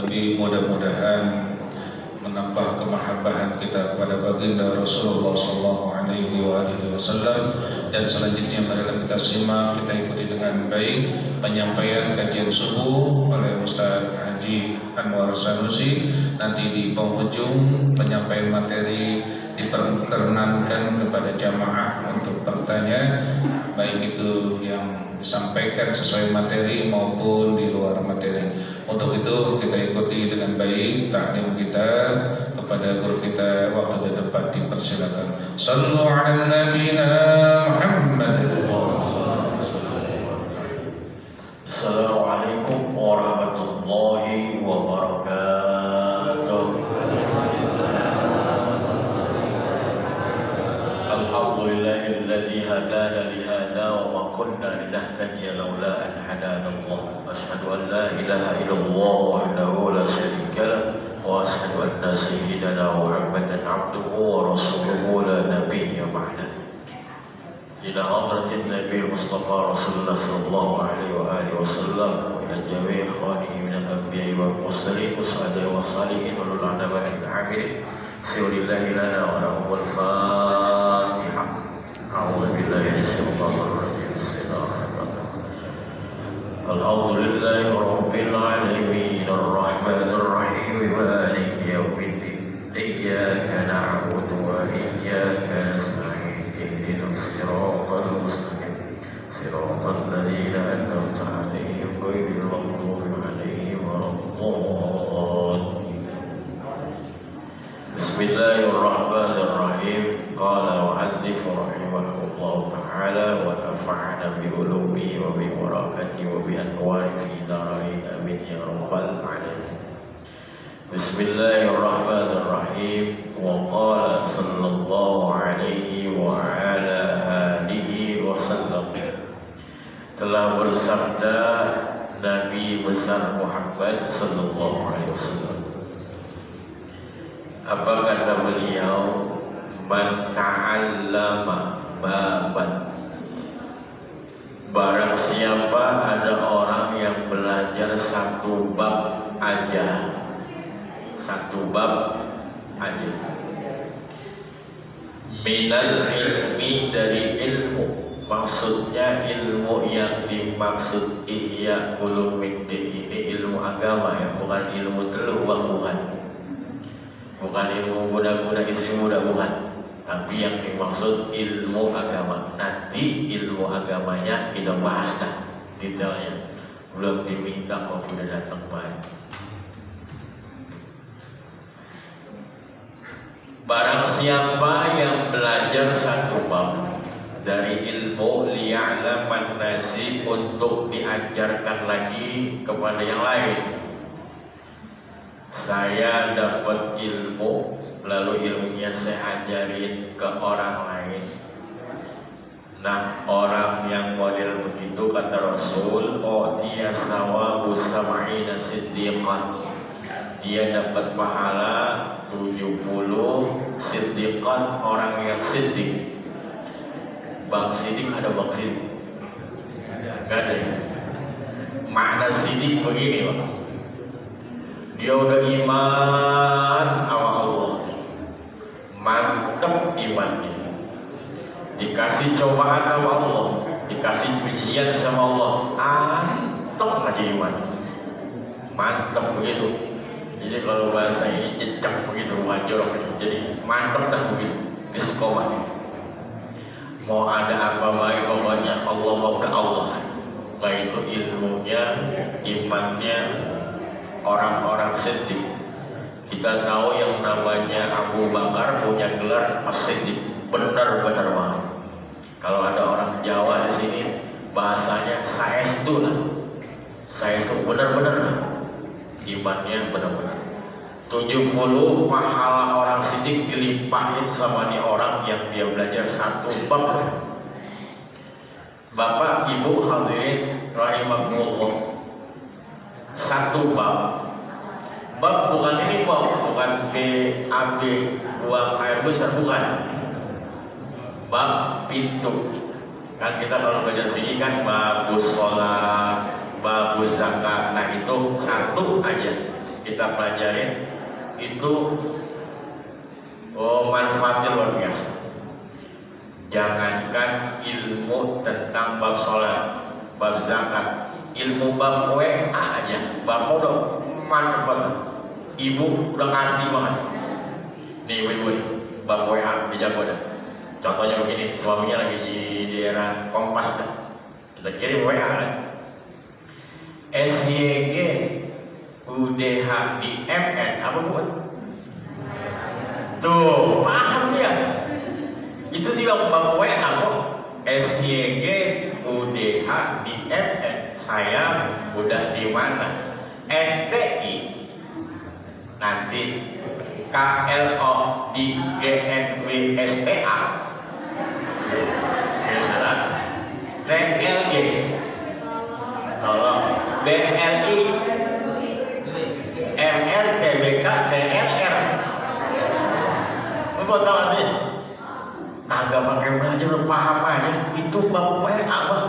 Nabi mudah-mudahan menambah kemahabbahan kita kepada baginda Rasulullah sallallahu alaihi wasallam. Dan selanjutnya marilah kita simak, kita ikuti dengan baik penyampaian kajian subuh oleh Ustaz Haji Anwar Sanusi. Nanti di penghujung penyampaian materi diperkenankan kepada jamaah untuk bertanya, baik itu yang disampaikan sesuai materi maupun di luar materi. Untuk itu kita ikuti dengan baik taklim kita kepada guru kita. Waktu dan tempat dipersilakan. Sallu ala nabiyina Muhammad. Assalamualaikum warahmatullahi wabarakatuh. Alhamdulillahilladzi hadana li hadza wa ma kunna linahtadiya laula an hadana Allah. Asyhadu an la ilaha illallah wahdahu la syarika lah wa asyhadu anna sayyidana Muhammadan abduhu wa rasuluhu la nabiyya ba'da. إلى حضرة النبي المصطفى رسول الله صلى الله عليه وآله وسلم وإلى جميع إخوانه من الأنبياء والمرسلين والصالحين والصالحين أولو العلماء العاملين سير الله لنا ولهم الفاتحة. أعوذ بالله من الشيطان الرجيم. بسم الله الرحمن الرحيم. الحمد لله رب العالمين الرحمن الرحيم مالك يوم الدين إياك نعبد وإياك نستعين اهدنا الصراط المستقيم صراط الذين أنعمت عليهم غير المغضوب عليهم ولا الضالين. بسم الله الرحمن الرحيم. قال المؤلف رحمه الله تعالى ونفعنا بعلومه وببركاته وبأنواره في دارين آمين يا رب العالمين. بسم الله الرحمن الرحيم. وقال صلى الله عليه وعلى آله وسلم. Telah bersabda Nabi besar Muhammad sallallahu alaihi wasallam. Apa kata beliau? Man ta'allama baban. Barang siapa ada orang yang belajar satu bab aja. Satu bab aja. Minal ilmi, dari ilmu. Maksudnya ilmu yang dimaksud Ihya Ulumuddin ini ilmu agama ya, bukan ilmu teluh bukan. Bukan ilmu budak-budak istri muda bukan. Tapi yang dimaksud ilmu agama. Nanti ilmu agamanya kita bahas dah detailnya. Belum diminta kok sudah datang baik. Barang siapa yang belajar satu bab dari ilmu liya'laman nasi, untuk diajarkan lagi kepada yang lain. Saya dapat ilmu, lalu ilmunya saya ajarin ke orang lain. Nah, orang yang model begitu kata Rasul, oh dia sawabu sam'ina siddiqan. Dia dapat pahala 70 siddiqan, orang yang siddiq. Bang siddiq ada bang siddiq? Gak ada ya? Makna siddiq begini Bang. Dia udah iman sama Allah, mantep imannya. Dikasih cobaan sama Allah, dikasih pujian sama Allah, mantep aja iman. Mantep begitu. Jadi kalau bahasa ini jejak begitu, wajar. Jadi mantap dan begitu, istiqomah. Mau ada apa baik pokoknya Allah mau Allah. Baik itu ilmunya, imannya, orang-orang siddiq. Kita tahu yang namanya Abu Bakar punya gelar as-siddiq, benar-benar banget. Kalau ada orang Jawa di sini bahasanya saestu lah, saestu benar-benar lah. Imannya benar-benar 70 pahala orang siddiq dilimpahin sama nih orang yang dia belajar satu bab. Bapak Ibu hadirin rahimakumullah, satu bab. Bab bukan ini bab, bukan BAB buang air besar, bukan. Bab pintu. Kan kita kalau belajar fikih kan babus sholat, babus zakat. Nah itu satu aja. kita pelajarin itu manfaatnya luar biasa. Jangankan ilmu tentang bab sholat, bab zakat, ilmu bab WA aja, bab modal mantap banget. Ibu udah ngerti banget. Nih ibu nih, bab WA dijago dah. Contohnya begini, suaminya lagi di daerah Kompas dah. Kita kirim WA kan. SYG UDH di MN apa buat? Tuh, paham ya? Itu juga bab WA kok. SYG UDH di MN. Saya udah di mana? NTI nanti KLO di GNWSTA. Salah. TLG. Tolong. BLI. MR TBK TLR. Apa tahu sih? Agak pakai belajar lu paham aja. Itu bab WA bang.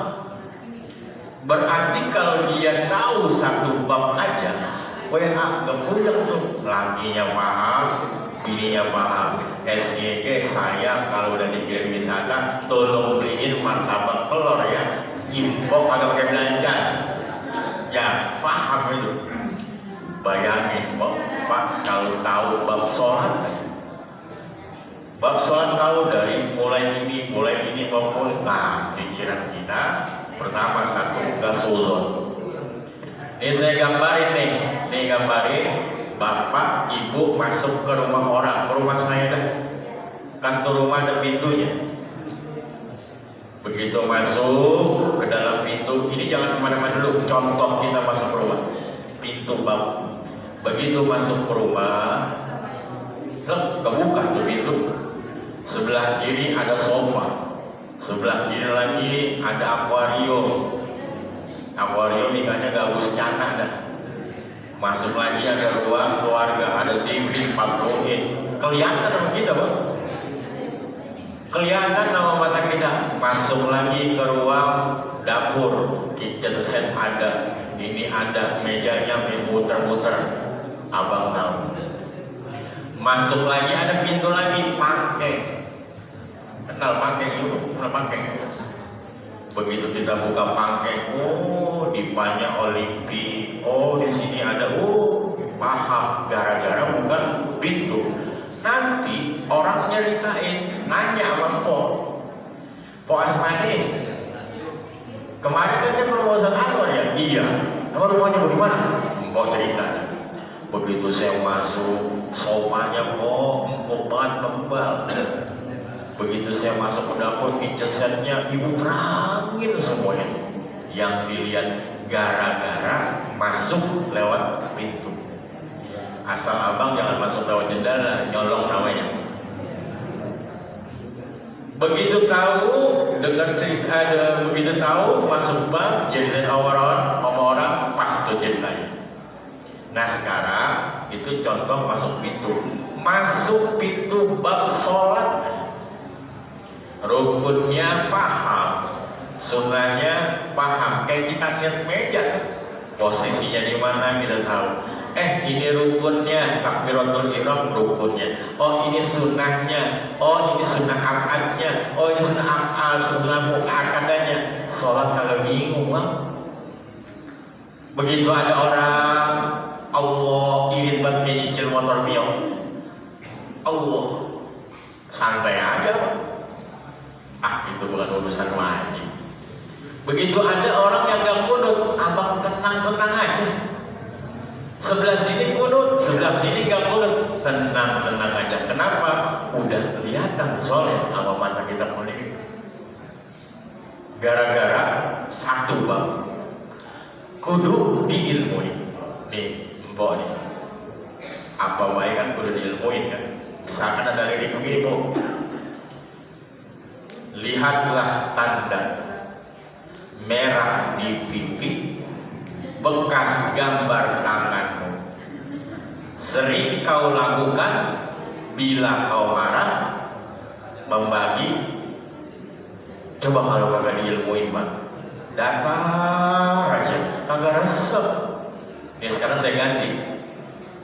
Berarti kalau dia tahu satu bab aja, WA kepuleng tuh. Lakinya paham, bininya paham. SYG saya kalau udah dikirim wisata, tolong beliin martabak telur ya. Impor agak pakai belanja. Ya paham itu. Bayangin Pak, kalau tahu bab sholat, tahu dari mulai ini maupun. Nah, pikiran kita pertama satu gasulon. Ini saya gambarin nih gambarin bapak ibu masuk ke rumah orang, ke rumah saya dah. Kan tuh rumah ada pintunya. Begitu masuk ke dalam pintu, ini jangan kemana-mana dulu. Contoh kita masuk ke rumah, pintu bab. Begitu masuk ke rumah, kebuka tuh pintu. Sebelah kiri ada sofa, sebelah kiri lagi ada akuarium. Akuarium ikannya gabus canak dah. Masuk lagi ada ruang keluarga, ada TV 40 kelihatan sama kita bang. Kelihatan nama mata kita. Masuk lagi ke ruang dapur, kitchen set ada, ini ada, mejanya muter-muter. Abang tahu. Masuk lagi ada pintu lagi, pangkeng. Kenal pangkeng itu? Kenal pangkeng? Begitu kita buka pangkeng, oh dipanya Olimpi, oh di sini ada, oh paham. Gara-gara bukan pintu. Nanti orang nyeritain, nanya sama Po Asmani, kemarin kan dia promosi Anwar ya? Iya. Nama rumahnya bagaimana? Po cerita. Begitu saya masuk, sofanya empuk banget, tebal. Begitu saya masuk ke dapur, kitchen setnya ibu terangin semuanya. Yang dilihat gara-gara masuk lewat pintu. Asal abang jangan masuk lewat jendela, nyolong namanya. Begitu tahu, dengar cerita ada, begitu tahu masuk bank, jadi orang pas tuh ceritanya. Nah sekarang itu contoh masuk pintu bab sholat. Rukunnya paham, sunnahnya paham. Kayak kita lihat meja, posisinya di mana kita tahu. Ini rukunnya, takbiratul ihram rukunnya. Oh ini sunnahnya, oh ini sunnah akadnya, oh ini sunnah muakadanya. Sholat kalau bingung bang. Begitu ada orang Allah irit buat nyicil motor Mio, Allah santai aja bang. Itu bukan urusan wajib. Begitu ada orang yang gak kunut, abang tenang-tenang aja. Sebelah sini kunut, sebelah sini gak kunut, tenang-tenang aja. Kenapa? Udah kelihatan soleh sama mata kita kuning. Gara-gara satu bang, kudu diilmui. Nih, mbok nih. Apa baik kan kudu diilmuin kan? Misalkan ada lirik begini, Bu. Lihatlah tanda merah di pipi, bekas gambar tanganmu. Sering kau lakukan bila kau marah, membagi. Coba kalau kagak diilmuin mah, datar aja, kagak resep. Ya sekarang saya ganti.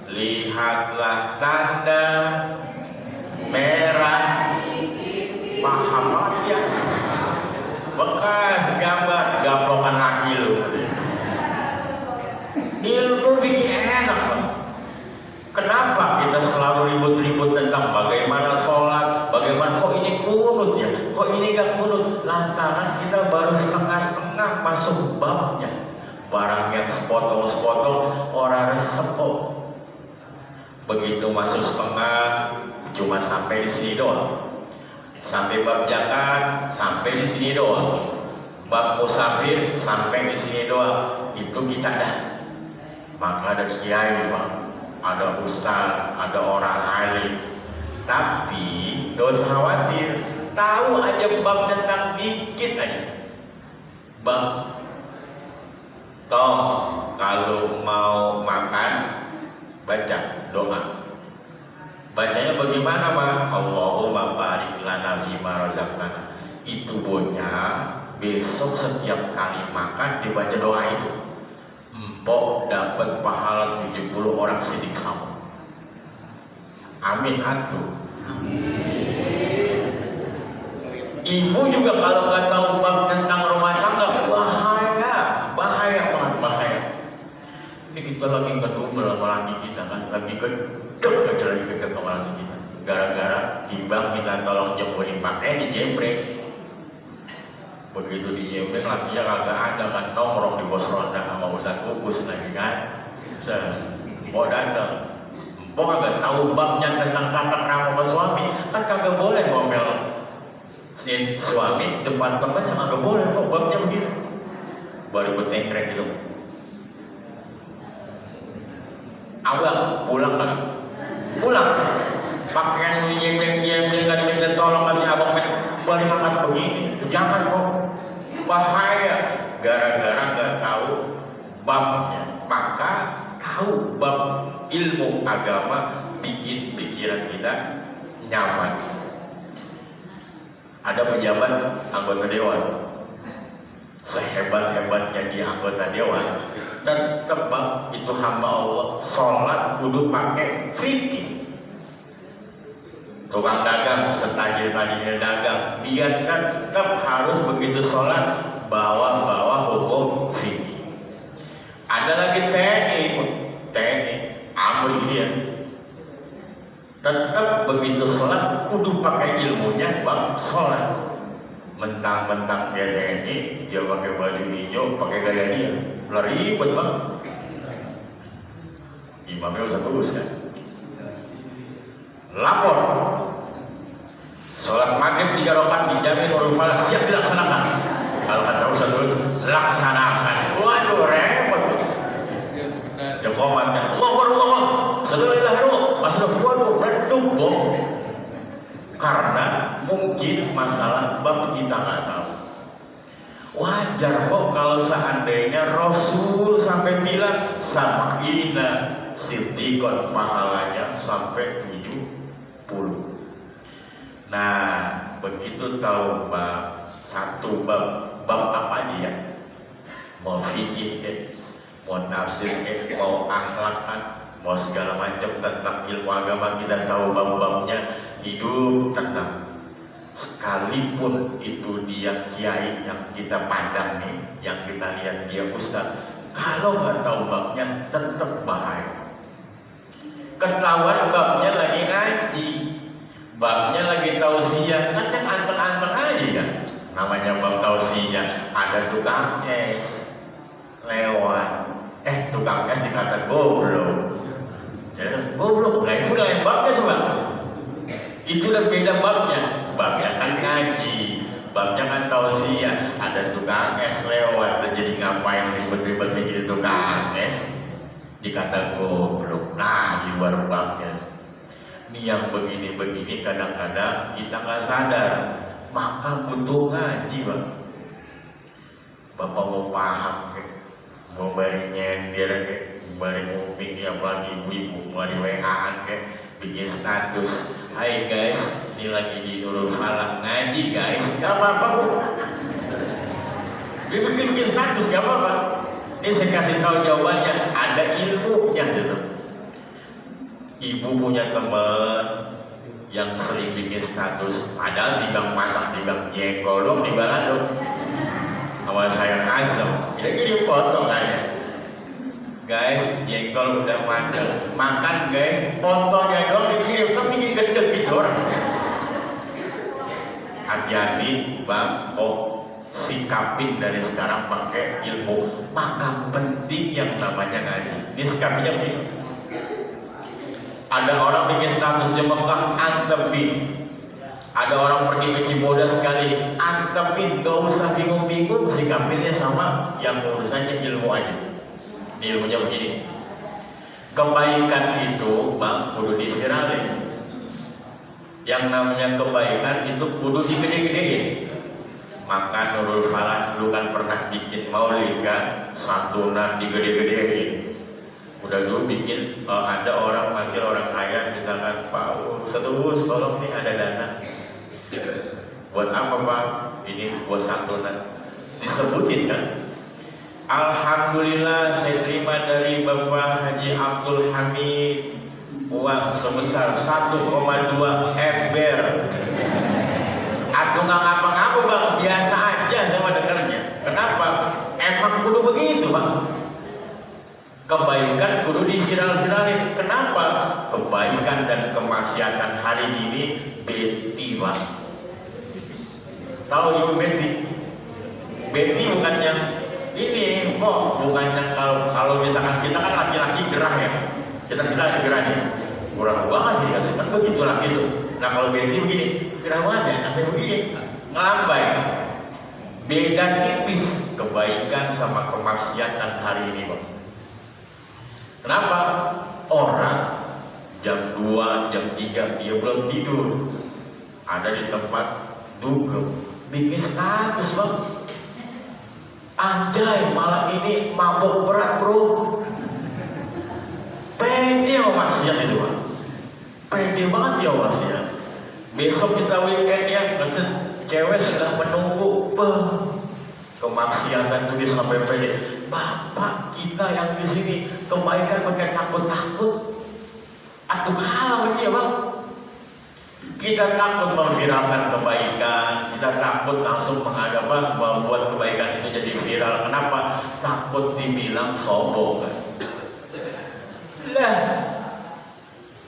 lihatlah tanda merah Muhammadiyah, bekas gambar gablokan laki lu. Ilmu bikin enak, Pak. Kenapa kita selalu ribut-ribut tentang bagaimana sholat, bagaimana kok ini kunut ya, kok ini gak kunut? Lantaran kita baru setengah-setengah masuk babnya. Barang yang sepotong-sepotong orang resepok. Begitu masuk setengah, cuma sampai di sini doang. Sampai bab zakat, sampai di sini doang. Bab musafir, sampai di sini doang. Itu kita dah. Maka ada kiai, Pak, ada ustaz, ada orang alim. Tapi gak usah khawatir, tahu aja bab tentang dikit aja. Bab toh kalau mau makan baca doa. Bacanya bagaimana, Pak? Allahumma barik lana fima razaqtana. Itu bocah besok setiap kali makan dibaca doa itu. Empok dapat pahala 70 orang sidik sama. Amin antum. Ibu juga kalau nggak tahu bab tentang rumah tangga, bahaya banget, bahaya. Ini kita lagi ngedumel sama laki kita kan, lagi gedek aja lagi gedek sama laki kita. Gara-gara timbang kita tolong jemurin pakai dijembreng. Begitu dijembreng lakinya kagak ada kan, nongkrong di pos ronda sama Ustaz Kukus lagi kan. Mau datang, mau kagak tahu babnya tentang tata krama suami, kan kagak boleh ngomel si suami depan temannya, kagak boleh kok, babnya begitu. Baru bertengkrek gitu. Awal pulang kan, pulang. Pakaian nyemeng-nyemeng kan minta tolong kami abang balik makan begini, jangan kok, bahaya. Gara-gara nggak tahu babnya, maka tahu bab ilmu agama bikin pikiran kita nyaman. Ada pejabat anggota dewan, sehebat-hebatnya di anggota dewan, tetap itu hamba Allah, sholat kudu pakai fikih. Tukang dagang, setajir-tajirnya dagang, dia tetap harus begitu sholat bawa hukum fikih. Ada lagi TNI, amri dia, tetap begitu sholat kudu pakai ilmunya bang sholat. Mentang-mentang dia TNI, dia pakai baju hijau, pakai gaya dia, ribet bang. Imamnya usah tulus kan? Lapor. Sholat maghrib 3 rakaat dijamin nurul falah siap dilaksanakan. Kalau kata usah tulus, laksanakan. Waduh repot. Ya komandan, Allah, sallallahu masalah waduh redup bom. Karena mungkin masalah bab kita nggak tahu. Wajar kok kalau seandainya Rasul sampai bilang sama ina siddiqon pahalanya sampai 70. Nah, begitu tahu bab satu bab apa aja ya? Mau fikih, mau nafsir, mau akhlak, mau segala macam tentang ilmu agama kita tahu bab-babnya, hidup tentang. Sekalipun itu dia kiai yang kita pandang nih, yang kita lihat dia ustaz, kalau nggak tahu babnya tetap bahaya. Ketahuan babnya lagi ngaji, babnya lagi tausiah, kan yang anteng-anteng aja kan. Namanya bab tausiah, ada tukang es lewat, tukang es dikata goblok. Jadi goblok, nah itu lain babnya tuh bang. Itu udah beda babnya. Babnya kan ngaji, babnya kan tausiah. Ada tukang es lewat, jadi ngapain ribet-ribet jadi tukang es? Dikata goblok. Nah, di luar babnya. Ini yang begini-begini kadang-kadang kita nggak sadar. Maka butuh ngaji, bang. Bapak mau paham, mau bari nyender, mau bari nguping, apalagi ibu-ibu mau di WA-an, bikin status. Hai guys, ini lagi di Nurul Falah ngaji guys. Gak apa-apa bu. Dia bikin status gak apa-apa. Ini saya kasih tahu jawabannya. Ada ilmunya gitu. Ibu punya teman yang sering bikin status, padahal tinggal masak, tinggal jengkol dong, tinggal aduk sama sayur asem, jadi potong aja. Guys, jengkol udah mateng, makan guys, potongnya doang dikirim, kan bikin gede gitu orang. Hati-hati bang, sikapin dari sekarang pakai ilmu, maka penting yang namanya ngaji. Ini sikapinnya begini. Ada orang bikin status di Mekah, antepin. Ada orang pergi ke Cibodas sekali, antepin. Gak usah bingung-bingung, sikapinnya sama yang urusannya ilmu aja. Ini ilmunya begini. Kebaikan itu bang, kudu diviralin. Yang namanya kebaikan itu kudu digede-gedein. Maka Nurul Falah dulu kan pernah bikin maulid kan, santunan digede-gedein. Udah dulu bikin, ada orang manggil orang kaya, misalkan Pak Setubus, tolong nih ada dana. Buat apa Pak? Ini buat santunan. Disebutin kan. Alhamdulillah saya terima dari Bapak Haji Abdul Hamid uang sebesar 1,2 ember. Aku nggak ngapa-ngapa bang, biasa aja sama dengarnya. Kenapa? Emang kudu begitu bang. Kebaikan kudu diviral-viralin. Kenapa? Kebaikan dan kemaksiatan hari ini Betty bang. Tahu ibu Betty? Betty bukan yang ini kok, bukan yang kalau misalkan kita kan laki-laki gerah ya. Kita gerah nih. Kurang banget ya, kan begitu laki itu. Nah kalau Betty begini, gerah banget ya, sampai begini, ngelambai. Beda tipis kebaikan sama kemaksiatan hari ini bang. Kenapa? Orang jam 2, jam 3 dia belum tidur, ada di tempat duduk, bikin status bang. Anjay, malam ini mabok berat bro. Pede sama maksiat itu bang. Pede banget ya maksiat. Besok kita weekend ya, cewek sedang menunggu kemaksiatan itu sampai pede. Bapak kita yang di sini kebaikan pakai takut-takut. Aku kalah dia bang. Kita takut memviralkan kebaikan, kita takut langsung menghadap membuat kebaikan itu jadi viral. Kenapa? Takut dibilang sombong kan? Lah,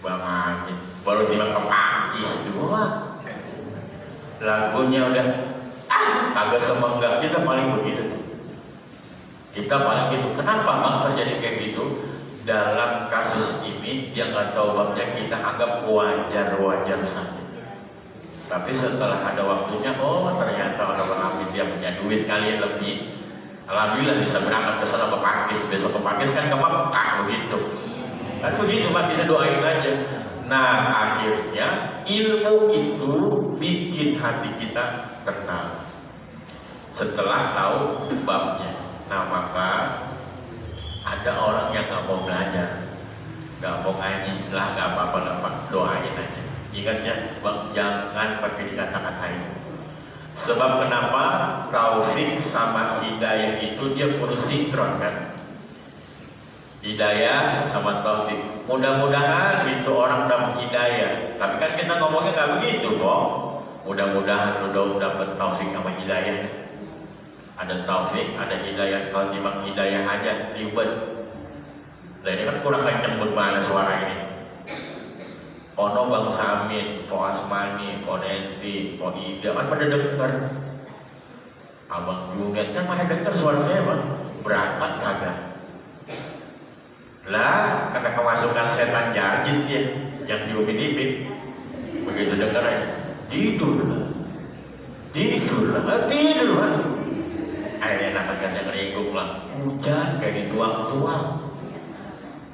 bang Amin baru bilang kepakis doang. Lagunya udah kagak semenggak, kita paling begitu. Kita paling gitu. Kenapa bang terjadi kayak gitu? Dalam kasus ini yang nggak tahu babnya kita anggap wajar-wajar saja. Tapi setelah ada waktunya, ternyata orang Amin dia punya duit kali lebih. Alhamdulillah bisa berangkat ke sana ke Pakis. Besok ke Pakis kan ke Mekah begitu. Kan begitu Pak, kita doain aja. Nah akhirnya ilmu itu bikin hati kita tenang. Setelah tahu babnya. Nah maka ada orang yang nggak mau belajar, nggak mau ngaji lah, nggak apa-apa, doain aja. Ingat ya, bang, jangan pakai dikata-kata itu. Sebab kenapa? Taufik sama hidayah itu dia perlu sinkron kan? Hidayah sama taufik. Mudah-mudahan itu orang dapat hidayah. Tapi kan kita ngomongnya nggak begitu kok. Mudah-mudahan udah dapat taufik sama hidayah. Ada taufik, ada hidayah. Kalau timbang hidayah aja ribet. Nah ini kan kurang kenceng mana suara ini. Ono Bang Samin, Po Asmani, Po Nenti, Po Ida kan pada denger. Abang Junet kan pada denger suara saya bang. Berangkat kagak. Lah karena kemasukan setan jarjit ya, yang diupin-ipin. Begitu denger aja tidur kan. Akhirnya enak-enak yang ringkuk lah. Hujan kayak dituang-tuang.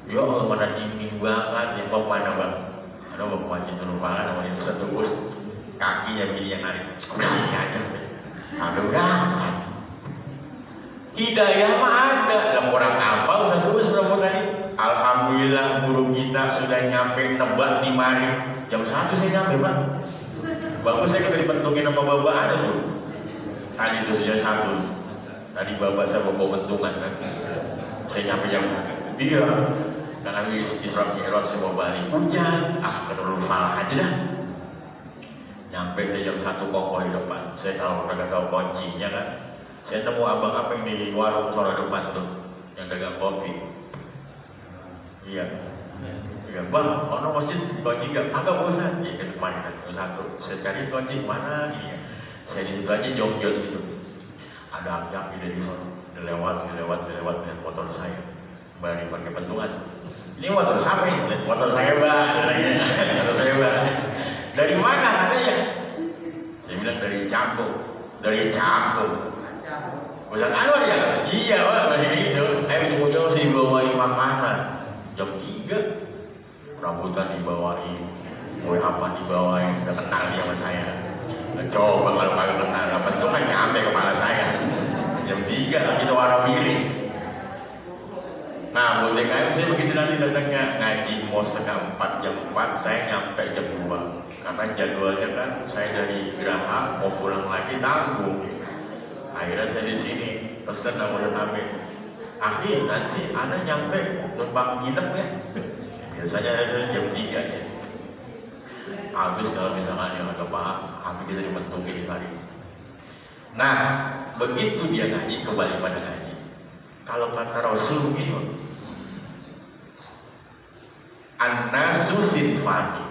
Ya Allah mana dingin banget ya. Kok mana bang? Ada bang wajib terlupakan namanya bisa tebus. Kakinya begini yang narik. Bersih aja. Ada berangkat. Hidayah mah ada. Gak kurang apa Ustaz Tebus berapa tadi? Alhamdulillah guru kita sudah nyampe nebak di mari. Jam 1 saya nyampe bang. Bagus saya ketika dibentukin sama bapak ada tuh. Tadi itu jam 1. Tadi bapak saya bawa bentungan kan. Saya nyampe jam 3. kan habis Isra Mi'raj semua balik hujan, kedua malah aja dah. Nyampe saya jam 1 kongko di depan, saya kagak tahu kuncinya kan. Saya temu abang Apeng di warung sore depan tuh, yang dagang kopi. Iya, bang, ono masjid kunci gak? Agak bosan, ya ke depan kan, satu. Saya cari kunci mana ini ya. Saya di situ aja jongjol gitu. Ada yang di sana, dilewat dengan motor saya. Balik pakai pentungan. Ini motor siapa ini? Motor saya bang, motor saya bang. Dari mana katanya? Saya bilang dari Canggu. Dari Canggu. Ustaz Anwar ya? Iya pak, masih gitu. Ujung-ujung saya dibawain makanan. Jam 3 rambutan dibawain, kue apa dibawain, udah kenal dia sama saya. Coba kalau kagak kenal, apa itu kan nyampe kepala saya. Jam 3 itu warna piring. Nah, boleh kayak saya begitu nanti datangnya ngaji mau setengah 4, jam 4 saya nyampe jam 2 karena jadwalnya kan saya dari Geraha mau pulang lagi tanggung. Akhirnya saya di sini pesen sama Nabi. Akhir nanti ada nyampe numpang nginep ya. Biasanya ada jam 3 aja. Habis kalau misalkan yang agak paham, habis kita dibentukin hari. Nah, begitu dia ngaji kembali pada ngaji. Kalau kata Rasul begini, an-nasu sinfani.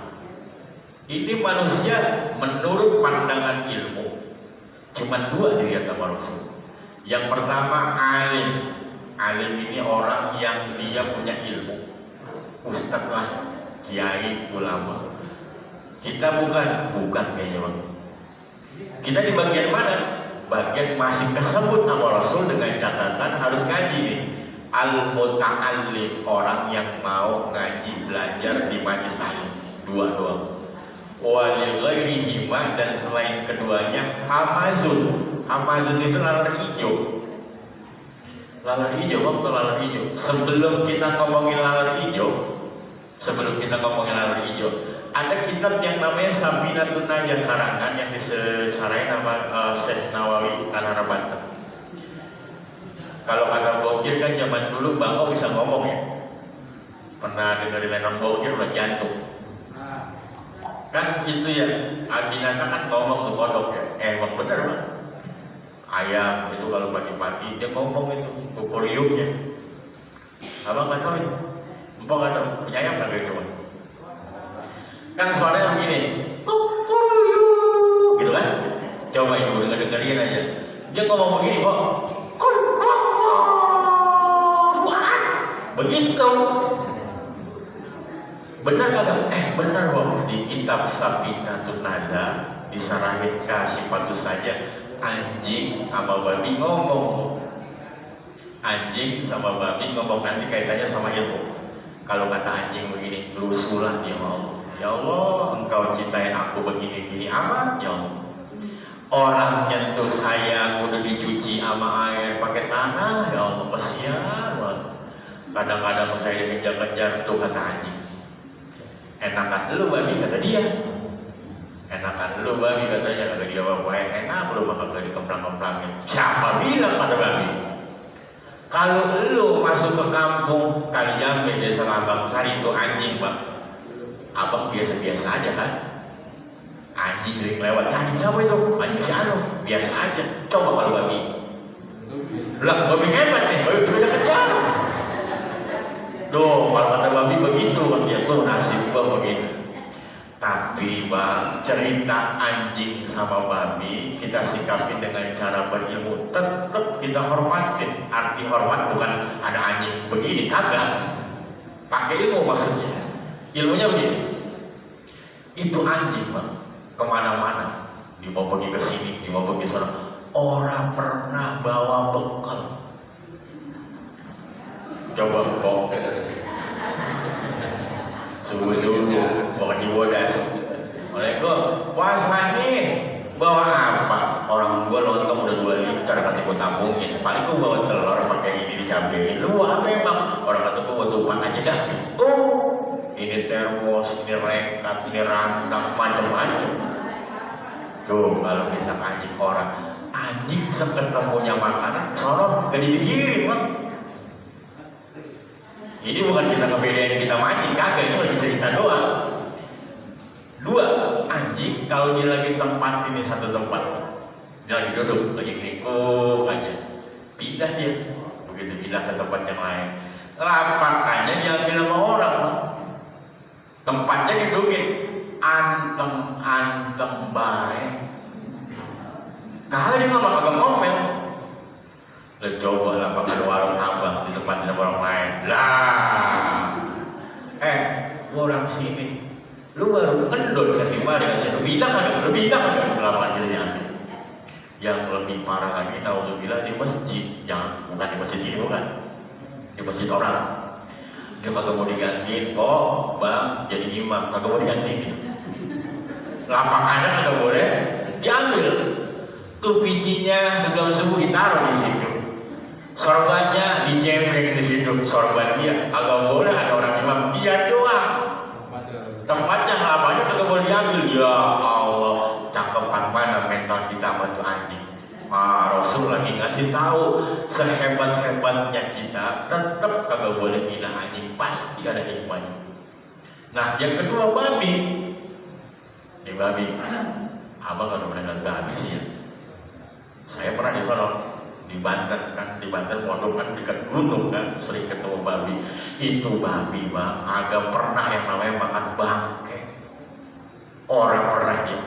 Ini manusia menurut pandangan ilmu cuma 2 dilihat sama Rasul. Yang pertama alim. Alim ini orang yang dia punya ilmu, ustadz lah, kiai, ulama. Kita bukan kayaknya bang. Kita di bagian mana? Bagian masih kesebut nama Rasul dengan catatan harus ngaji nih. Al-muta'allim, orang yang mau ngaji belajar di majelis taklim. 2 doang. Walil ghairihi dan selain keduanya hamazun. Hamazun itu lalar hijau. Lalar hijau, bang, atau lalar hijau. Sebelum kita ngomongin lalar hijau, ada kitab yang namanya Sabinatun Najah karangan yang disarai nama Syekh Nawawi Tanara Banten. Kalau kata Bokir kan zaman dulu Bang bisa ngomong ya. Pernah dengerin Lennon Bokir udah jantung. Kan itu ya, binatang kan ngomong tuh kodok ya. Emang bener bang. Ayam itu kalau pagi-pagi dia ngomong itu kupuriuknya. Abang nggak tahu ya? Mbak nggak tahu, punya ayam nggak gitu bang? Kan suaranya begini, gitu kan? Coba ibu dengerin aja. Dia ngomong begini kok, begitu. Benar kagak? Benar bang. Di kitab Sabinatun Najah disarahin kasih patus saja. Anjing sama babi ngomong. Anjing sama babi ngomong, nanti kaitannya sama ilmu. Kalau kata anjing begini, lusulah ya Allah. Ya Allah, engkau cintain aku begini-gini amat ya Allah. Orang nyentuh saya udah dicuci sama air pakai tanah, ya Allah, kesian banget. Kadang-kadang saya dikejar-kejar tuh kata anjing. Enakan lu babi kata dia. Enakan lu babi katanya, kata dia bawa enak lu maka gak dikemplang-kemplangin. Siapa bilang kata babi? Kalau lu masuk ke kampung Kalijambe desa Lambang Sari itu anjing bang. Abang biasa-biasa aja kan? Anjing sering lewat, anjing siapa itu? Anjing si Anu, biasa aja. Coba kalau babi. Lah babi hebat nih, babi beda kejar. Tuh, kalau kata babi begitu, ya tuh nasib gua begitu. Tapi bang, cerita anjing sama babi kita sikapi dengan cara berilmu. Tetap kita hormatin. Arti hormat bukan ada anjing begini, kagak. Pakai ilmu maksudnya. Ilmunya begini. Itu anjing bang, kemana-mana. Dia mau pergi ke sini, dia mau pergi ke sana. Orang pernah bawa bekal. Coba kok. Subuh-subuh bawa cibodas. Waalaikumsalam. Puasa nih bawa apa? Orang gua lontong udah 2 liter kata gua tampungin. Paling gua bawa telur pakai ini dicampingin. Lu apa emang? Orang kata gua buat tumpang aja dah. Ini termos, ini rengkat, ini rantang, macam-macam. Tuh kalau bisa anjing orang, anjing seketemunya makanan, sorot gak dipikirin bang. Ini bukan kita ngebedain kita mancing, kagak, ini lagi cerita doang. Dua, anjing kalau dia lagi tempat ini satu tempat, dia lagi duduk, lagi ngikut aja, pindah dia, begitu pindah ke tempat yang lain, lapakannya diambil sama orang, tempatnya didudukin, anteng baik, kagak dia nggak bakal ngomel. Lo coba lapangan warung abang di depan orang lain, lah, orang sini. Lu baru kendor ketimbang aja, lu bilang ada lapangan dirinya. Yang lebih parah lagi, naudzubillah di masjid, bukan di masjid ini, bukan di masjid orang. Dia kagak mau digantiin, oh bang jadi imam, kagak mau digantiin. Lapangannya kagak boleh diambil. Tuh bijinya sebelum subuh ditaruh di situ. Sorbannya dijembreng di situ, sorban dia kagak boleh ada orang imam, dia doang. Tempatnya lapangannya kagak boleh diambil. Ya Allah, cakepan mana mental kita sama tuh anjing. Rasul lagi ngasih tahu sehebat-hebatnya kita tetap kagak boleh hina anjing, pasti ada hikmahnya. Nah, yang kedua babi. Ini babi. Abang kalau mendengar babi sih ya. Saya pernah di sana di Banten kan, di Banten pondok kan dekat gunung kan, sering ketemu babi. Itu babi bang, agak pernah yang namanya makan bangke. Orang pernah dia.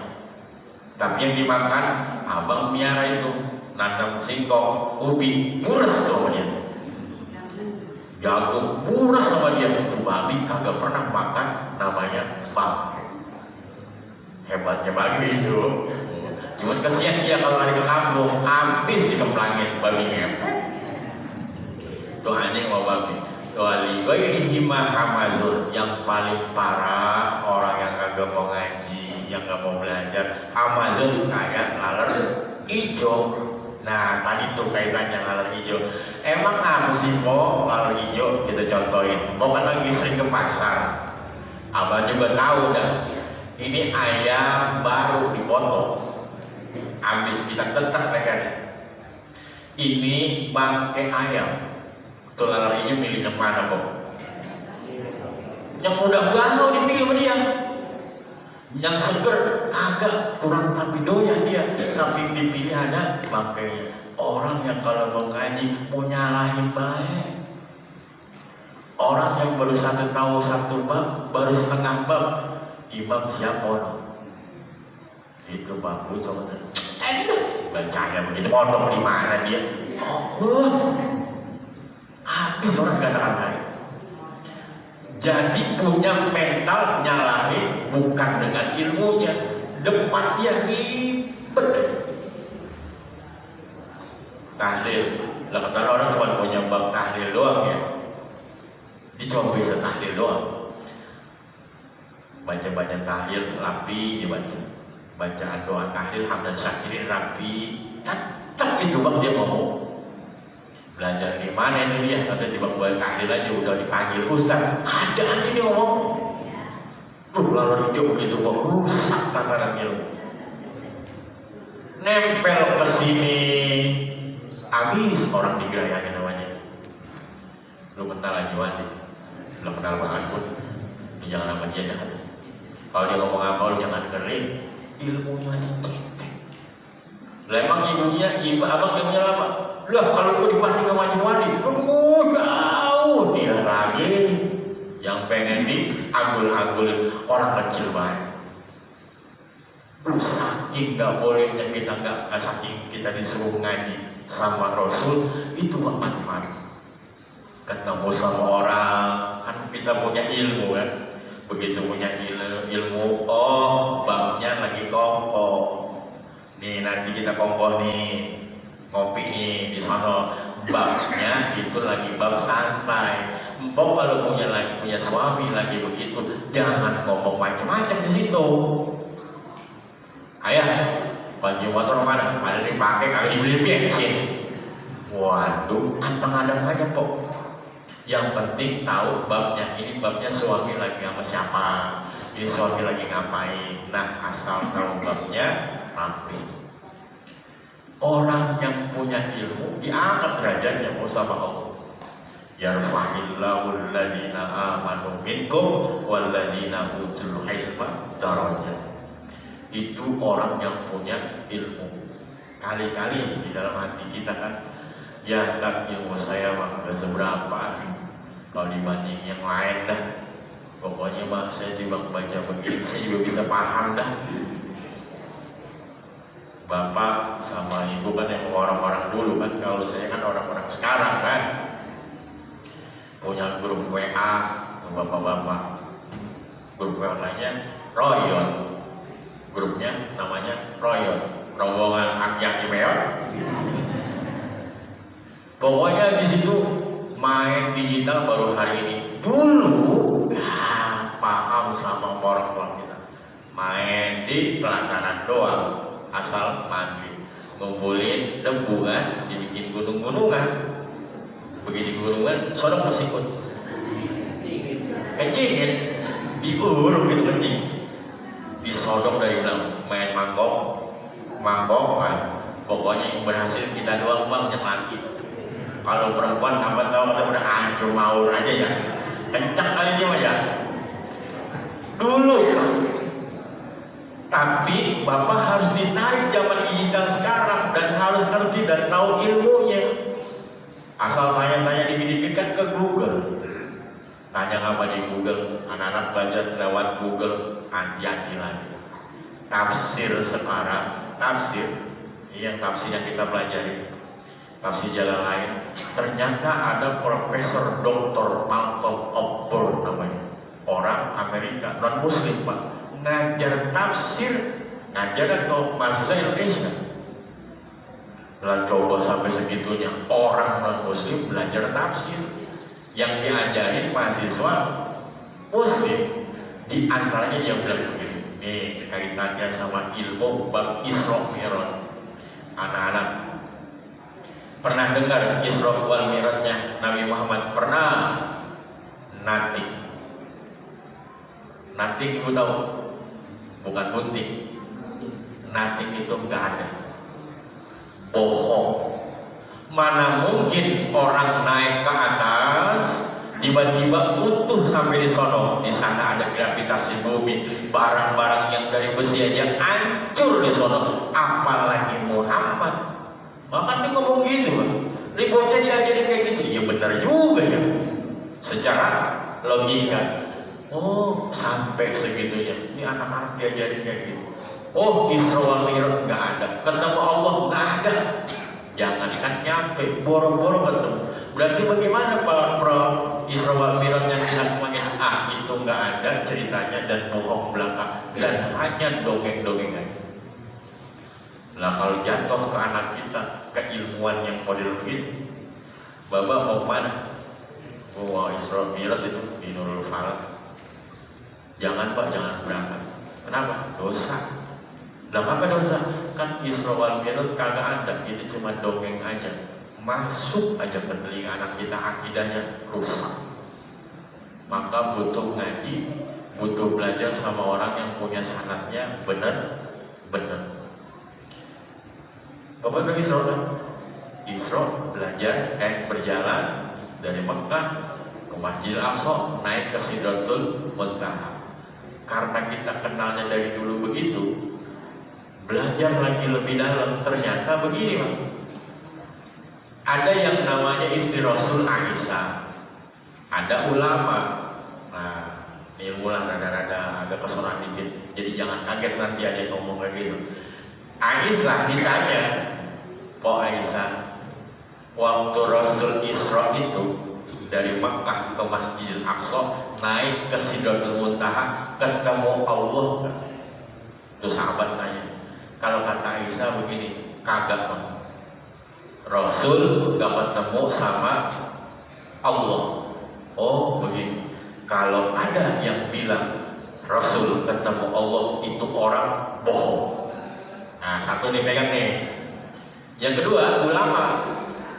Tapi yang dimakan abang miara itu nanam singkong, ubi, buras sama dia. Jagung, buras sama dia. Itu babi kagak pernah makan namanya bangke. Hebatnya babi itu. Cuman kesian dia kalau lari ke kampung, habis dikemplangin babinya. Tuh anjing mau babi. Wali bayi himah hamazun, yang paling parah orang yang kagak mau ngaji, yang nggak mau belajar. Hamazun kayak laler hijau. Nah tadi tuh kaitannya laler hijau. Emang apa sih kok laler hijau? Kita contohin. Kok kan lagi sering ke pasar. Abang juga tahu dah. Ini ayam baru dipotong. Habis kita tetak lehernya. Ini bangkai ayam. Itu larinya milih yang mana kok? Yang mudah galau dipilih sama dia. Yang seger agak kurang tapi doyan dia. Tapi dipilih ada bangkainya. Orang yang kalau mau ngaji mau nyalahin baik. Orang yang baru satu bab, baru setengah bab, imam siapa? Itu bagus coba. Bacanya begitu pondok di mana dia? Habis orang katakan lain. Jadi punya mental nyalahin bukan dengan ilmunya, depan dia ribet. Tahlil, lah kata orang cuma punya bab tahlil doang ya. Dia cuma bisa tahlil doang. Baca tahlil rapi dibaca. Bacaan doa tahlil hamdan syakirin rapi, tetap itu bang dia ngomong. Belajar di mana itu dia? Kata di bang buat tahlil aja udah dipanggil ustaz, ada aja dia ngomong. Tuh lalu hijau begitu bang rusak tataran ilmu. Nempel ke sini, habis orang digerayakin namanya. Lu kenal aja wajib, lu kenal banget pun, jangan nama dia jangan. Kalau dia ngomong apa lu jangan kering. Ilmunya cetek. Lemang ibu abang ilmunya lama. Lah kalau gue dibanding sama wali, lu jauh dia lagi. Yang pengen diagul-agulin orang kecil banget. Lu saking gak bolehnya kita saking kita disuruh ngaji sama Rasul itu gak manfaat. Ketemu sama orang, kan kita punya ilmu kan. Begitu punya ilmu, oh babnya lagi kongko. Nih nanti kita kongko nih, ngopi nih di sana. Babnya itu lagi bab santai. Empok kalau punya suami lagi begitu, jangan ngomong macam-macam di situ. Ayah, baju motor mana? Ada dipakai, kagak dibeli bensin. Waduh, kadang-kadang aja kok. Yang penting tahu babnya, ini babnya suami lagi sama siapa, ini suami lagi ngapain. Nah asal tahu babnya rapi. Orang yang punya ilmu diangkat derajatnya sama Allah. yarfa'illahu alladhina amanu minkum walladhina utul ilma darajat. Itu orang yang punya ilmu. Kali-kali di dalam hati kita kan, ya tak ilmu saya mah gak seberapa kalau dibanding yang lain dah. Pokoknya mah saya tiba baca begini saya juga bisa paham dah. Bapak sama ibu kan yang orang-orang dulu kan, kalau saya kan orang-orang sekarang kan punya grup WA bapak-bapak. Grup WA-nya Royon, grupnya namanya Royon, rombongan Akyaki Meon. Pokoknya di situ main digital baru hari ini. Dulu paham sama orang tua kita, main di pelataran doang, asal mandi, ngumpulin debu kan, dibikin gunung-gunungan. Begitu gunungan, soalnya harus ikut kecingin, diuruk itu kencing, disodok dari belakang, main mangkok kan. Pokoknya yang berhasil kita doang bang yang laki. Kalau perempuan apa tahu kita udah hancur maur aja ya, kencang kali dia mah ya. Dulu, tapi bapak harus ditarik zaman digital sekarang dan harus ngerti dan tahu ilmunya. Asal tanya-tanya dikit-dikit kan ke Google. Tanya apa di Google, anak-anak belajar lewat Google, hati-hati lagi. Tafsir sekarang, tafsir yang kita pelajari, tafsir jalan lain. Ternyata ada Profesor Dr. Malcolm Upper namanya, orang Amerika, non Muslim pak, ngajar tafsir, ngajar atau mahasiswa Indonesia. Lah coba sampai segitunya orang non Muslim belajar tafsir, yang diajarin mahasiswa Muslim. Di antaranya yang bilang begini, nih kaitannya sama ilmu bab Isra Mi'raj. Anak-anak pernah dengar Isra wal Mi'rajnya Nabi Muhammad? Pernah? Nanti ibu tahu? Bukan bunting. Nanti itu enggak ada. Bohong. Mana mungkin orang naik ke atas tiba-tiba utuh sampai di sono. Di sana ada gravitasi bumi, barang-barang yang dari besi aja hancur di sono, apalagi Muhammad. Bahkan dia ngomong gitu kan, ini bocah diajarin kayak gitu. Iya benar juga ya, secara logika. Oh sampai segitunya, ini anak-anak diajarin kayak gitu. Oh Isra wal Mi'raj nggak ada, ketemu Allah nggak ada. Jangankan nyampe, boro-boro ketemu. Berarti bagaimana Pak Isra wal Mi'rajnya semuanya? Itu nggak ada ceritanya dan bohong belaka dan hanya dongeng-dongengan. Nah kalau jatuh ke anak kita keilmuan yang model begitu, Bapak mau mana? Oh Isra Mi'raj itu di Nurul Falak. Jangan Pak, jangan berangkat. Kenapa? Dosa. Lah apa dosa? Kan Isra wal Mi'raj kagak ada, itu cuma dongeng aja. Masuk aja ke telinga anak kita, akidahnya rusak. Maka butuh ngaji, butuh belajar sama orang yang punya sanadnya benar. Bapak ke Isra kan? Isra belajar, berjalan dari Mekah ke Masjidil Aqsa, naik ke Sidratul Muntaha. Karena kita kenalnya dari dulu begitu, belajar lagi lebih dalam, ternyata begini Pak. Ada yang namanya istri Rasul Aisyah, ada ulama. Nah, ini mulai rada-rada agak kesoran dikit, jadi jangan kaget nanti ada yang ngomong kayak gitu. Aisyah ditanya, "Po Aisyah, waktu Rasul Isra itu dari Mekah ke Masjidil Aqsa, naik ke Sidratul Muntaha, ketemu Allah kan?" Itu sahabat tanya. Kalau kata Aisyah begini, kagak Bang. Rasul gak ketemu sama Allah. Oh begini. Kalau ada yang bilang Rasul ketemu Allah, itu orang bohong. Nah satu nih pegang nih. Yang kedua ulama.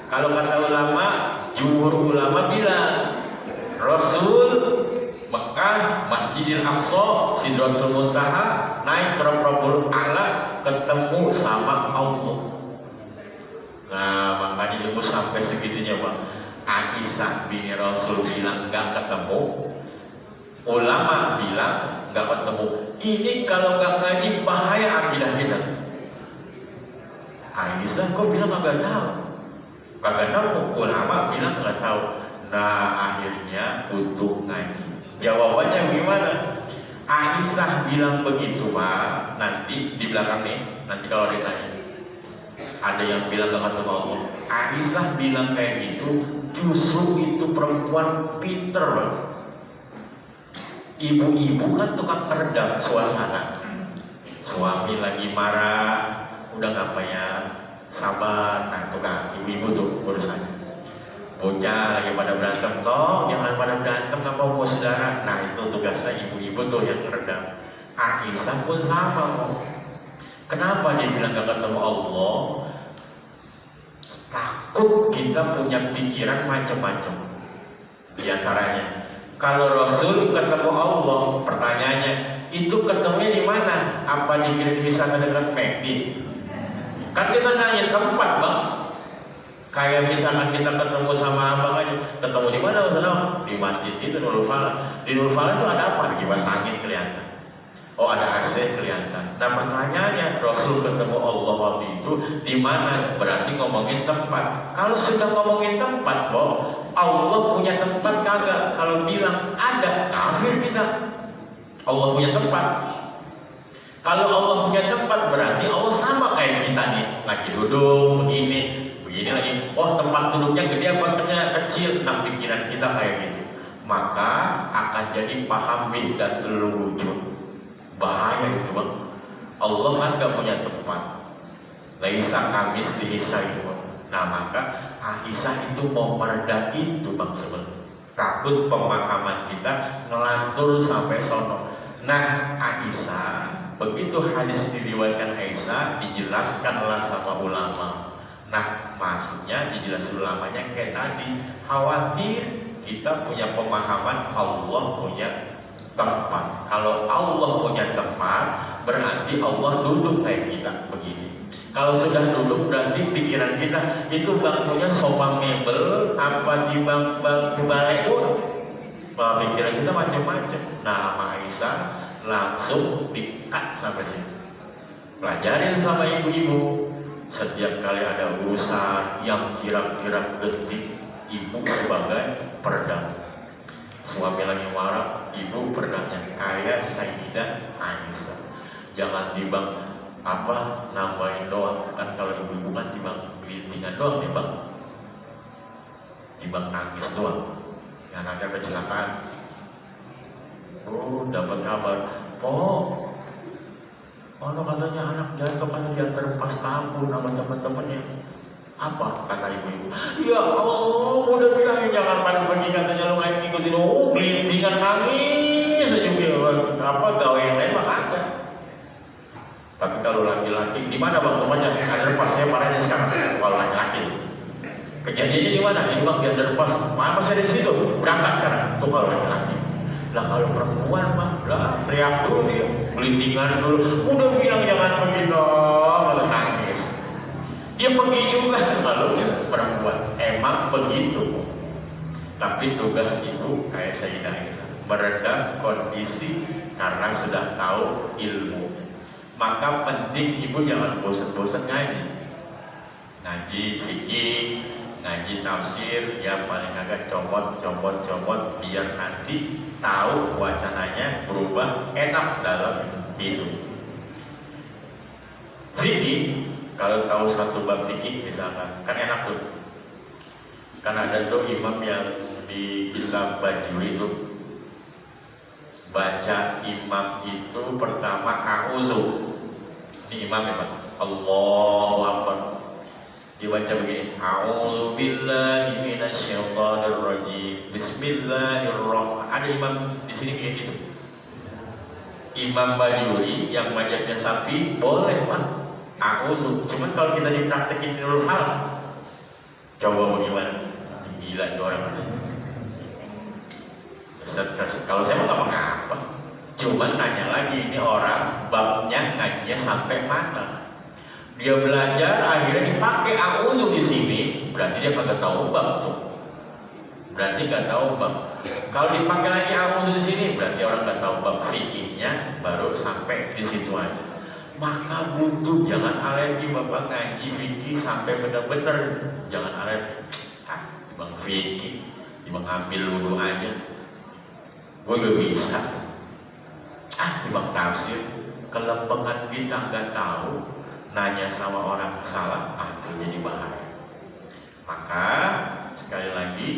Kalau kata ulama, jumhur ulama bilang Rasul Mekah, Masjidil Aqsa, Sidratul Muntaha, naik ke Rabbul A'la, ketemu sama Allah. Nah makanya ilmu sampai segitunya Pak. Aisyah bini Rasul bilang nggak ketemu, ulama bilang nggak ketemu. Ini kalau nggak ngaji bahaya akidah kita. Aisyah kok bilang nggak tahu, ulama bilang nggak tahu. Nah akhirnya untuk ngaji. Jawabannya gimana? Aisyah bilang begitu Pak. Nanti di belakang nih, nanti kalau ditanya ada yang bilang nggak ketemu Allah. Aisyah bilang kayak gitu, justru itu perempuan pinter. Ibu-ibu kan tukang meredam suasana. Suami lagi marah, udah ngapain ya, sabar. Nah tukang ibu-ibu tuh urusannya. Bocah lagi pada berantem, toh jangan pada berantem, nggak mau saudara. Nah itu tugasnya ibu-ibu tuh yang meredam. Aisyah pun sama. Kenapa dia bilang gak ketemu Allah? Takut kita punya pikiran macam-macam. Di antaranya, kalau Rasul ketemu Allah, pertanyaannya, itu ketemunya di mana? Apa dikirim di sana dekat Mekdi? Kan kita nanya tempat, Bang. Kayak misalkan kita ketemu sama abang aja, ketemu di mana? Di masjid itu Nurul Falah. Di Nurul Falah itu ada apa? Kipas angin kelihatan. Oh ada AC kelihatan. Nah pertanyaannya, Rasul ketemu Allah waktu itu di mana? Berarti ngomongin tempat. Kalau sudah ngomongin tempat, Allah punya tempat kagak? Kalau bilang ada, kafir kita. Allah punya tempat. Kalau Allah punya tempat berarti Allah sama kayak kita nih, lagi duduk begini lagi. Oh tempat duduknya gede apa kecil? Nah pikiran kita kayak gitu. Maka akan jadi paham beda terwujud. Bahaya itu Bang. Allah kan gak punya tempat. Laisa kamis dihisah itu. Nah maka Aisyah itu mau meredam itu Bang sebenarnya. Takut pemahaman kita ngelantur sampai sono. Nah Aisyah, begitu hadis diriwayatkan Aisyah, dijelaskanlah sama ulama. Nah maksudnya dijelaskan ulamanya kayak tadi, khawatir kita punya pemahaman Allah punya tempat. Kalau Allah punya tempat, berarti Allah duduk kayak kita begini. Kalau sudah duduk berarti pikiran kita itu bangkunya sofa mebel apa di bangku balai itu. Pikiran kita macam-macam. Nah, Aisyah langsung di-cut sampai sini. Pelajarin sama ibu-ibu. Setiap kali ada urusan yang kira-kira genting, ibu sebagai peredam. Suami lagi marah, ibu perdamnya kayak Sayyidah Aisyah. Jangan timbang nambahin doang. Kan kalau ibu-ibu kan timbang gelintingan doang nih Bang. Timbang nangis doang. Anaknya kecelakaan. Oh, dapat kabar. Kalau katanya anak jatuh kan diantar pas kampung sama teman-temannya. Apa kata ibu-ibu? Ya Allah, udah bilang jangan pada pergi katanya lu ngaji ikutin. Oh, gelintingan nangis aja gawe yang lain mah ada. Tapi kalau laki-laki di mana Bang rumahnya? Ada pasnya parahnya sekarang. Kalau laki-laki kejadiannya di mana? Ini Bang dia terpas. Masih ada di situ. Berangkat sekarang. Tuh kalau laki-laki. Lah kalau perempuan mah, teriak dulu dia, gelintingan dulu. Udah bilang jangan begitu, malah nangis. Dia pergi juga kalau perempuan. Emang begitu. Tapi tugas ibu kayak Sayyidah Aisyah, meredam kondisi karena sudah tahu ilmu. Maka penting ibu jangan bosan-bosan ngaji. Ngaji fikih, ngaji tafsir, ya paling agak comot biar nanti tahu wacananya berubah enak dalam hidup. Fikih, kalau tahu satu bab fikih misalkan, kan enak tuh. Kan ada tuh imam yang di Kitab Bajuri itu baca imam itu pertama a'udzu. Ini imam ya Pak. Allahu Akbar. Dibaca begini, a'udzu billahi minasyaitonir rajim. Bismillahirrahmanirrahim. Ada imam di sini kayak gitu. Imam Bajuri yang bacanya sapi boleh Pak. A'udzu. Cuman kalau kita dipraktekin Nurul Falah, coba bagaimana? Gila itu orang. Kalau saya nggak mengapa. Cuman nanya lagi ini orang babnya ngajinya sampai mana? Dia belajar akhirnya dipakai a'udzu di sini, berarti dia kagak tahu bab tuh. berarti nggak tahu bab. Kalau dipakai lagi ilmu di sini, berarti orang nggak tahu bab fikihnya, baru sampai di situ aja. Maka butuh, jangan alergi bapak ngaji fikih sampai benar-benar, jangan alergi. Bang fikih, bang ambil wudhu aja, gue gak bisa. Bang tafsir, kelempengan kita nggak tahu, nanya sama orang salah, itu jadi bahaya. Maka sekali lagi,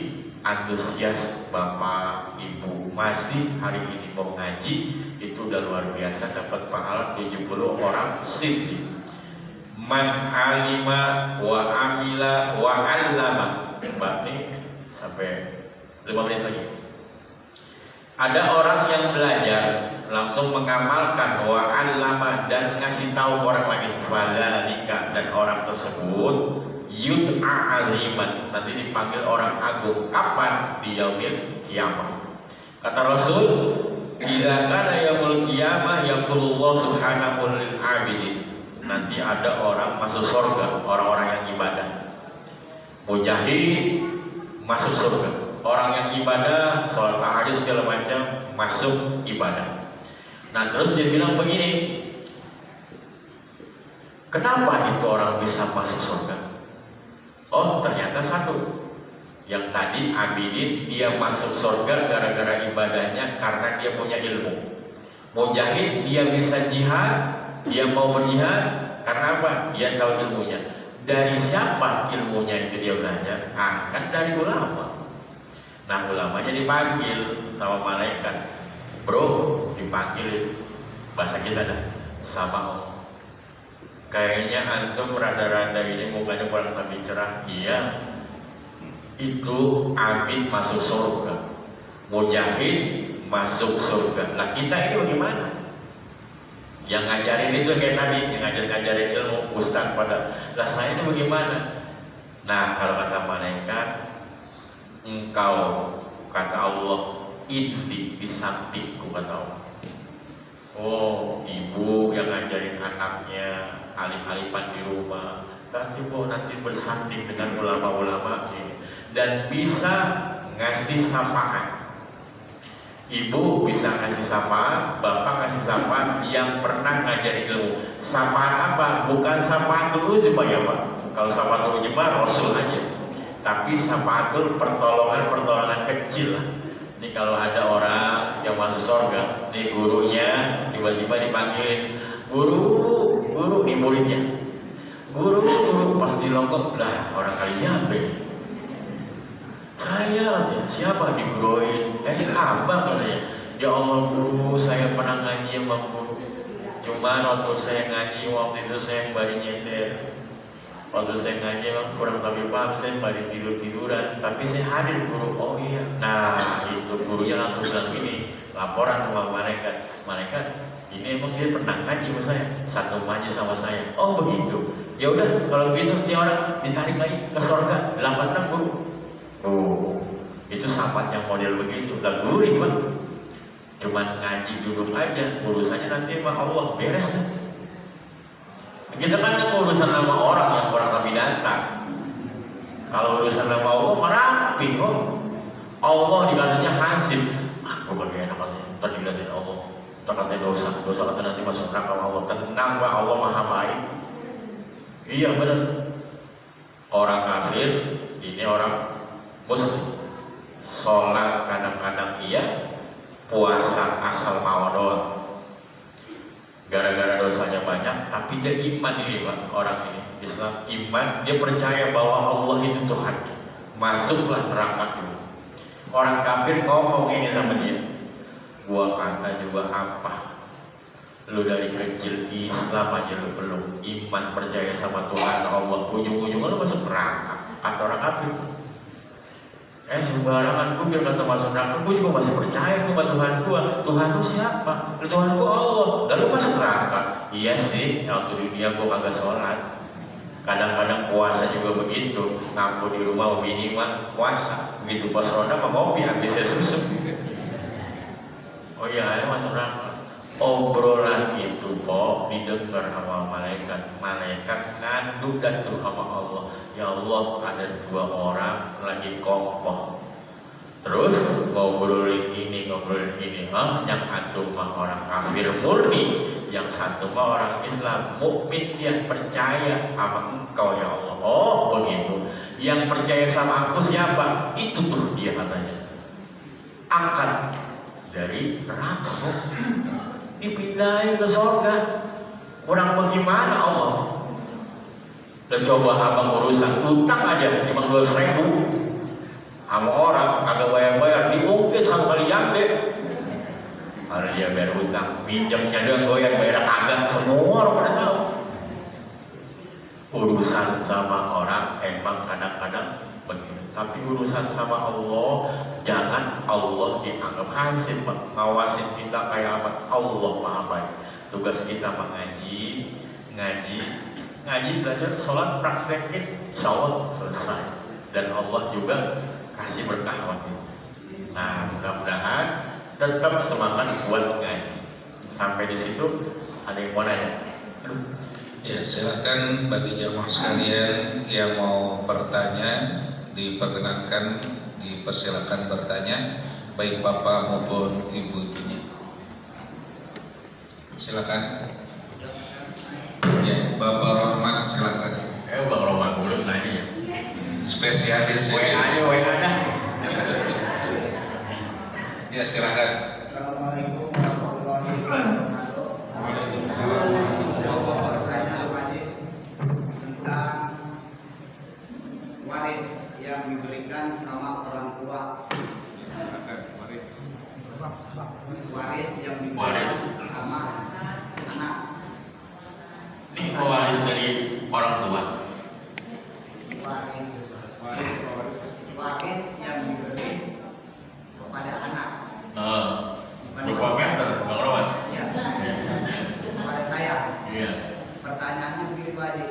antusias bapak ibu masih hari ini mau ngaji, itu udah luar biasa, dapat pahala 70 orang siddiq. Man alima wa amila wa allama. Mbak ini sampai 5 menit lagi. Ada orang yang belajar langsung mengamalkan wa allama dan ngasih tahu orang lain, fadzalika, dan orang tersebut yud'a aziman, nanti dipanggil orang agung. Kapan? Di yaumil kiamah. Kata Rasul, bila kana yaumul kiamah yaqulullah subhanahu lil abidin, nanti ada orang masuk surga, orang-orang yang ibadah. Mujahid masuk surga, orang yang ibadah, sholat tahajud segala macam, masuk ibadah. Nah terus dia bilang begini, kenapa itu orang bisa masuk surga? Oh ternyata satu, yang tadi abidin, dia masuk surga gara-gara ibadahnya, karena dia punya ilmu. Mujahid, dia bisa jihad, dia mau berjihad, karena apa? Dia tahu ilmunya. Dari siapa ilmunya itu dia belajar? Kan dari ulama. Nah ulamanya dipanggil sama malaikat, bro, dipanggil, bahasa kita dah, sama kayaknya antum rada-rada ini mukanya kurang lebih cerah. Iya, itu abid masuk surga, mujahid masuk surga. Nah kita ini bagaimana? Yang ngajarin itu kayak tadi, yang ngajarin ilmu ustaz pada, lah saya ini bagaimana? Nah kalau kata malaikat, engkau, kata Allah, ini di sampingku, kata Allah. Oh ibu yang ngajarin anaknya, alif-alifan di rumah, nanti bersanding dengan ulama-ulama ini dan bisa ngasih sapaan. Ibu bisa ngasih sapaan, bapak ngasih sapaan yang pernah ngajarin ilmu. Sapaan apa? Bukan sapaatul ujma ya Pak. Kalau sapaatul ujma Rasul aja. Tapi sapaatul pertolongan kecil lah. Ini kalau ada orang yang masuk surga, nih gurunya tiba-tiba dipanggilin, guru, nih muridnya, guru, pas dilongkok, lah orang kalian apa ini? Saya, siapa diguruin? Abang katanya. Ya Allah guru, saya pernah ngaji sama guru. Cuman waktu saya ngaji, waktu itu saya kembali nyender. Waktu saya ngaji emang kurang tapi paham, saya kembali tidur-tiduran. Tapi saya hadir guru, oh iya. Nah itu gurunya langsung bilang gini, laporan sama malaikat. Malaikat, ini emang dia pernah ngaji sama saya, satu majlis sama saya. Oh begitu. Ya udah kalau begitu dia orang ditarik lagi ke surga 86 guru. Oh, itu sahabat yang model begitu. Dan guru gimana? Cuman ngaji duduk aja, urusannya nanti sama Allah beres kan? Kita kan urusan sama orang yang kurang lebih datang. Kalau urusan sama Allah merapi kok. Allah dikatanya hasib. Aku bagi enak katanya. Tadi dilihatin Allah. Terkatanya dosa kata nanti masuk neraka Allah. Tenang Pak, Allah maha baik. Iya benar. Orang kafir, ini orang Muslim, sholat kadang-kadang iya, puasa asal mau doang. Gara-gara dosanya banyak, tapi dia iman ini Pak, orang ini Islam iman, dia percaya bahwa Allah itu Tuhan. Masuklah neraka dulu. Orang kafir ngomong ini sama dia, gua kata juga apa? Lu dari kecil Islam aja lu belum iman percaya sama Tuhan Allah, ujung-ujungnya lu masuk neraka. Kata orang kafir. Sembarangan gue biar kata masuk neraka, gue juga masih percaya sama Tuhan gue. Tuhan lu siapa? Tuhan gue Allah. Lalu masuk neraka. Iya sih, waktu dunia gue kagak sholat. Kadang-kadang puasa juga begitu. Ngaku di rumah bini mah puasa. Begitu pas ronda mah ngopi habis susu. Oh iya, ayo masuk neraka. Obrolan itu kok didengar sama malaikat. Malaikat ngadu dan tuh sama Allah. Ya Allah, ada 2 orang lagi kongkoh Terus ngobrolin ini, yang satu mah orang kafir murni, yang satu mah orang Islam mukmin yang percaya sama Engkau ya Allah. Oh begitu. Yang percaya sama aku siapa? Itu terus dia katanya. Angkat dari neraka, dipindahin ke surga. Kurang bagaimana Allah? Dan coba abang urusan utang aja 15.000. Sama orang kagak bayar-bayar diungkit sama kalian deh. Kalau dia bayar utang, pinjamnya doang goyang, bayar kagak, semua orang pada tahu. Urusan sama orang emang kadang-kadang begitu. Tapi urusan sama Allah, jangan Allah dianggap hasil ngawasin kita kayak apa. Allah maha baik. Tugas kita mengaji, ngaji belajar, sholat, praktekin, insya selesai. Dan Allah juga kasih berkah waktu itu. Nah, mudah-mudahan tetap semangat buat ngaji. Sampai di situ ada yang mau nanya? Ya, silakan bagi jamaah sekalian yang mau bertanya, diperkenankan, dipersilakan bertanya, baik bapak maupun ibu-ibunya. Silakan. Ya, Bapak Rahmat silakan. Bang Roman boleh nanya ya? Spesialis WA dah. Ya, silakan. Assalamualaikum warahmatullahi wabarakatuh. Waalaikumsalam. Pertanyaan wajib tentang waris yang diberikan sama orang tua. Waris yang diberikan sama anak. Ini waris dari orang tua. Waris yang diberi kepada anak. Berapa meter, Bang Roman? Ya. Kepada saya. Iya. Pertanyaannya begini Pak Haji.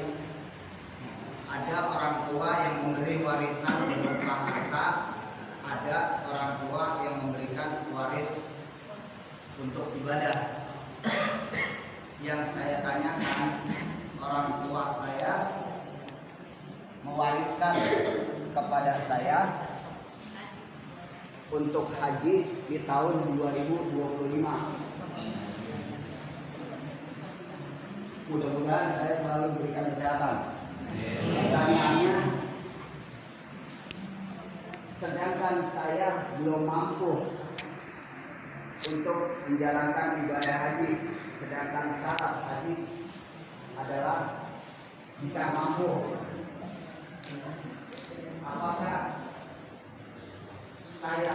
Ada orang tua yang memberi warisan untuk harta, ada orang tua yang memberikan waris untuk ibadah. Yang saya tanyakan, orang tua saya mewariskan kepada saya untuk haji di tahun 2025. Mudah-mudahan saya selalu berikan kesehatan. Pertanyaannya, sedangkan saya belum mampu untuk menjalankan ibadah haji, sedangkan syarat haji adalah jika mampu. Apakah saya